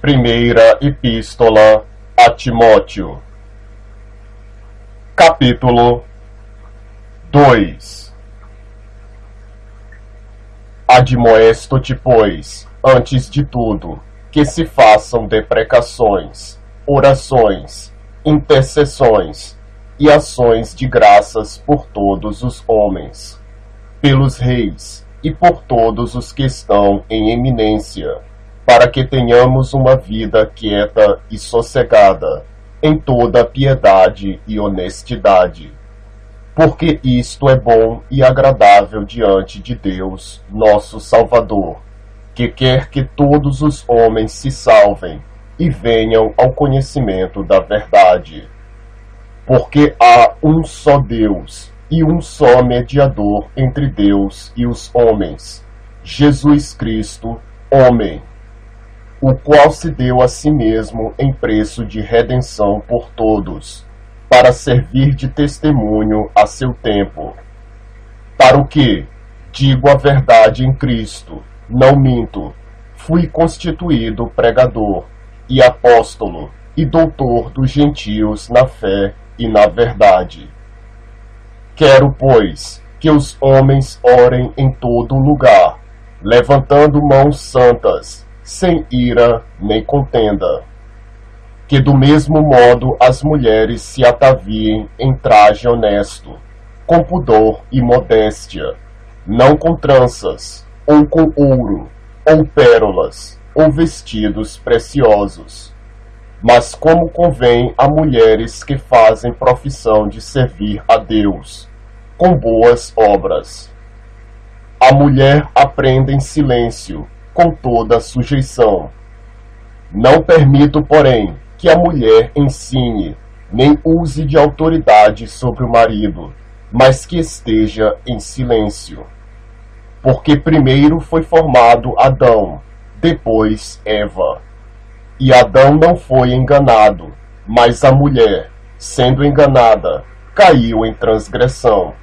Primeira Epístola a Timóteo, capítulo 2. Admoesto-te, pois, antes de tudo, que se façam deprecações, orações, intercessões e ações de graças por todos os homens, pelos reis e por todos os que estão em eminência, para que tenhamos uma vida quieta e sossegada, em toda piedade e honestidade. Porque isto é bom e agradável diante de Deus, nosso Salvador, que quer que todos os homens se salvem e venham ao conhecimento da verdade. Porque há um só Deus e um só mediador entre Deus e os homens, Jesus Cristo, homem, o qual se deu a si mesmo em preço de redenção por todos, para servir de testemunho a seu tempo. Para o que, digo a verdade em Cristo, não minto, fui constituído pregador e apóstolo e doutor dos gentios na fé e na verdade. Quero, pois, que os homens orem em todo lugar, levantando mãos santas, sem ira nem contenda. Que do mesmo modo as mulheres se ataviem em traje honesto, com pudor e modéstia, não com tranças, ou com ouro, ou pérolas, ou vestidos preciosos, mas como convém a mulheres que fazem profissão de servir a Deus, com boas obras. A mulher aprenda em silêncio, com toda sujeição. Não permito, porém, que a mulher ensine, nem use de autoridade sobre o marido, mas que esteja em silêncio. Porque primeiro foi formado Adão, depois Eva. E Adão não foi enganado, mas a mulher, sendo enganada, caiu em transgressão.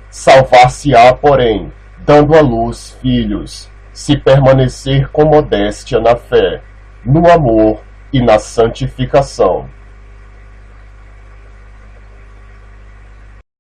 Salvar-se-á, porém, dando à luz filhos, se permanecer com modéstia na fé, no amor e na santificação.